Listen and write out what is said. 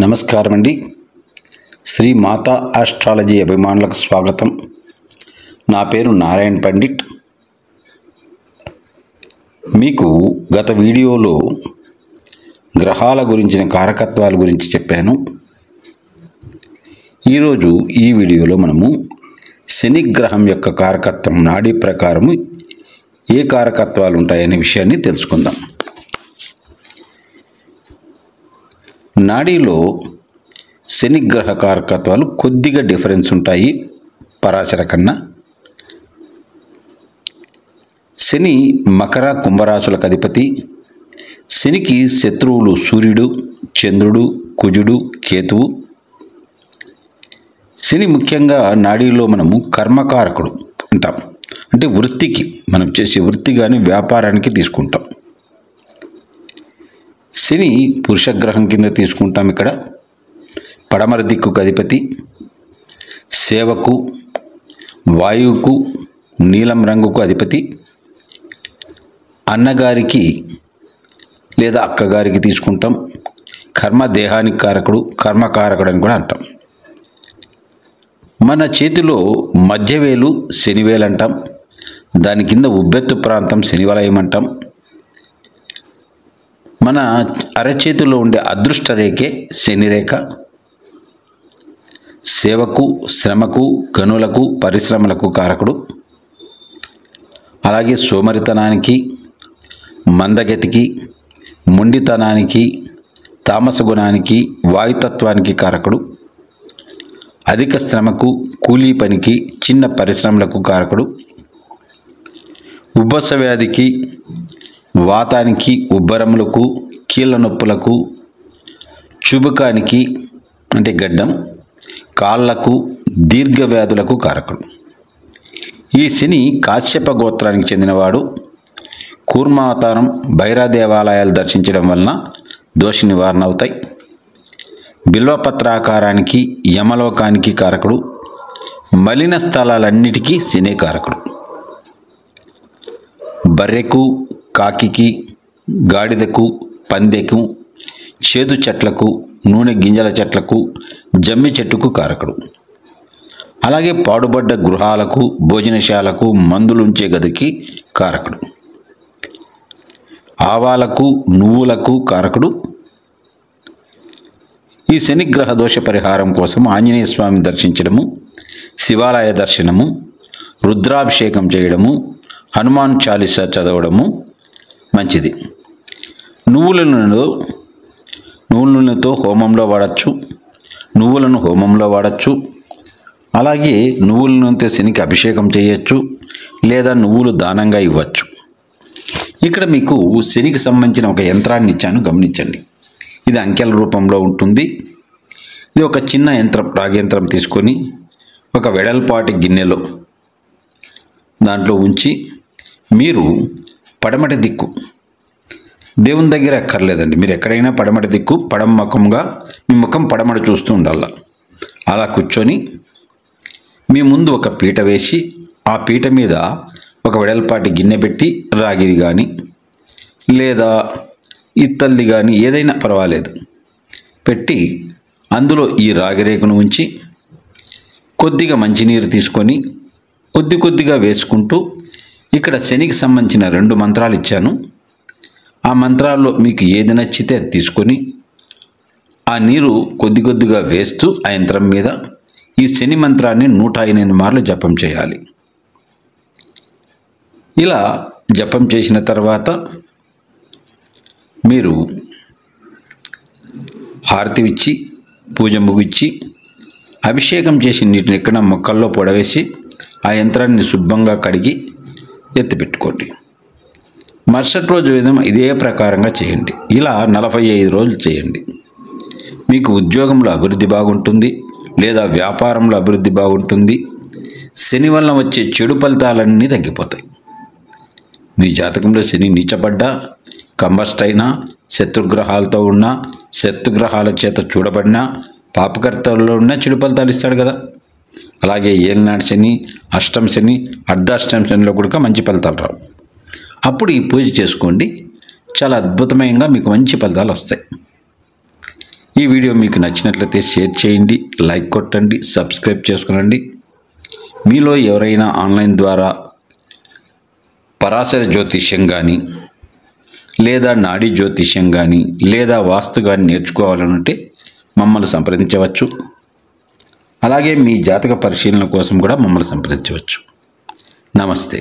నమస్కారం అండి. శ్రీ మాతా ఆస్ట్రాలజీ అభిమానులకు స్వాగతం. నా పేరు నారాయణ పండిట్. మీకు గత వీడియోలో గ్రహాల గురించిన కారకత్వాల గురించి చెప్పాను. ఈరోజు ఈ వీడియోలో మనము శని గ్రహం యొక్క కారకత్వం నాడీ ప్రకారము ఏ కారకత్వాలు ఉంటాయనే విషయాన్ని తెలుసుకుందాం. నాడీలో శని గ్రహ కారకత్వాలు కొద్దిగా డిఫరెన్స్ ఉంటాయి పరాశర కన్నా. శని మకర కుంభరాశులకు అధిపతి. శనికి శత్రువులు సూర్యుడు, చంద్రుడు, కుజుడు, కేతువు. శని ముఖ్యంగా నాడీలో మనము కర్మకారకుడు అంటాం. అంటే వృత్తికి, మనం చేసే వృత్తి కానీ వ్యాపారానికి తీసుకుంటాం. శని పురుషగ్రహం కింద తీసుకుంటాం. ఇక్కడ పడమర దిక్కుకు అధిపతి. సేవకు, వాయువుకు, నీలం రంగుకు అధిపతి. అన్నగారికి లేదా అక్కగారికి తీసుకుంటాం. కర్మ దేహానికి కారకుడు, కర్మకారకుడు అని కూడా అంటాం. మన చేతిలో మధ్యవేలు శనివేలు అంటాం. దాని కింద ఉబ్బెత్తు ప్రాంతం శనివలయం అంటాం. మన అరచేతిలో ఉండే అదృష్ట రేఖే శనిరేఖ. సేవకు, శ్రమకు, గనులకు, పరిశ్రమలకు కారకుడు. అలాగే సోమరితనానికి, మందగతికి, మొండితనానికి, తామస గుణానికి, వాయుతత్వానికి కారకుడు. అధిక శ్రమకు, కూలీ పనికి, చిన్న పరిశ్రమలకు కారకుడు. ఉబ్బస వ్యాధికి, వాతానికి, ఉబ్బరములకు, కీళ్ళ నొప్పులకు, చుబుకానికి అంటే గడ్డం, కాళ్లకు, దీర్ఘ వ్యాధులకు కారకుడు. ఈ శని కాశ్యప గోత్రానికి చెందినవాడు. కూర్మావతారం, భైరా దేవాలయాలు దర్శించడం వలన దోష నివారణ అవుతాయి. బిల్వపత్రాకారానికి, యమలోకానికి కారకుడు. మలిన స్థలాలన్నిటికీ శనే కారకుడు. బర్రెకు, కాకికి, గాడిదకు, పందెకు, చేదు చెట్లకు, నూనె గింజల చెట్లకు, జమ్మి చెట్టుకు కారకుడు. అలాగే పాడుబడ్డ గృహాలకు, భోజనశాలకు, మందులుంచే గదికి కారకుడు. ఆవాలకు, నువ్వులకు కారకుడు. ఈ శనిగ్రహ దోష పరిహారం కోసం ఆంజనేయ స్వామిని దర్శించడము, శివాలయ దర్శనము, రుద్రాభిషేకం చేయడము, హనుమాన్ చాలీసా చదవడము మంచిది. నువ్వుల నూనెతో హోమంలో వాడచ్చు. నువ్వులను హోమంలో వాడచ్చు. అలాగే నువ్వుల నూనెతో శనికి అభిషేకం చేయొచ్చు, లేదా నువ్వులు దానంగా ఇవ్వచ్చు. ఇక్కడ మీకు శనికి సంబంధించిన ఒక యంత్రాన్ని ఇచ్చాను, గమనించండి. ఇది అంకెల రూపంలో ఉంటుంది. ఇది ఒక చిన్న యంత్రం, రాగి యంత్రం తీసుకొని ఒక వెడల్పాటి గిన్నెలో దాంట్లో ఉంచి మీరు పడమటి దిక్కు, దేవుని దగ్గర అక్కర్లేదండి, మీరు ఎక్కడైనా పడమటి దిక్కు, పడమ ముఖంగా మీ ముఖం పడమట చూస్తూ ఉండాల. అలా కూర్చొని మీ ముందు ఒక పీట వేసి, ఆ పీట మీద ఒక వెడల్పాటి గిన్నె పెట్టి, రాగిది కానీ లేదా ఇత్తల్ది కానీ ఏదైనా పర్వాలేదు పెట్టి, అందులో ఈ రాగి రేకును ఉంచి కొద్దిగా మంచినీరు తీసుకొని కొద్ది కొద్దిగా వేసుకుంటూ, ఇక్కడ శనికి సంబంధించిన 2 మంత్రాలు ఇచ్చాను. ఆ మంత్రాల్లో మీకు ఏది నచ్చితే అది తీసుకొని ఆ నీరు కొద్ది కొద్దిగా వేస్తూ ఆ యంత్రం మీద ఈ శని మంత్రాన్ని 108 మార్లు జపం చేయాలి. ఇలా జపం చేసిన తర్వాత మీరు హారతి ఇచ్చి, పూజ ముగిచ్చి, అభిషేకం చేసి నీటిని ఎక్కడ మొక్కల్లో పొడవేసి ఆ యంత్రాన్ని శుభ్రంగా కడిగి ఎత్తిపెట్టుకోండి. మరుసటి రోజు ఇదే ప్రకారంగా చేయండి. ఇలా 45 రోజులు చేయండి. మీకు ఉద్యోగంలో అభివృద్ధి బాగుంటుంది, లేదా వ్యాపారంలో అభివృద్ధి బాగుంటుంది. శని వల్ల వచ్చే చెడు ఫలితాలన్నీ తగ్గిపోతాయి. మీ జాతకంలో శని నీచపడ్డా, కంబస్ట్ అయినా, శత్రుగ్రహాలతో ఉన్నా, శత్రుగ్రహాల చేత చూడబడినా, పాపకర్తల్లో ఉన్న చెడు ఫలితాలు ఇస్తాడు కదా. అలాగే ఏలినాటి శని, అష్టమ శని, అర్ధాష్టమ శనిలో కూడా మంచి ఫలితాలు రావు. అప్పుడు ఈ పూజ చేసుకోండి, చాలా అద్భుతమైనగా మీకు మంచి ఫలితాలు వస్తాయి. ఈ వీడియో మీకు నచ్చినట్లయితే షేర్ చేయండి, లైక్ కొట్టండి, సబ్స్క్రైబ్ చేసుకునండి. మీలో ఎవరైనా ఆన్లైన్ ద్వారా పరాశర జ్యోతిష్యం కానీ లేదా నాడీ జ్యోతిష్యం కానీ లేదా వాస్తు కానీ నేర్చుకోవాలనుంటే మమ్మల్ని సంప్రదించవచ్చు. అలాగే మీ జాతక పరిశీలన కోసం కూడా మమ్మల్ని సంప్రదించవచ్చు. నమస్తే.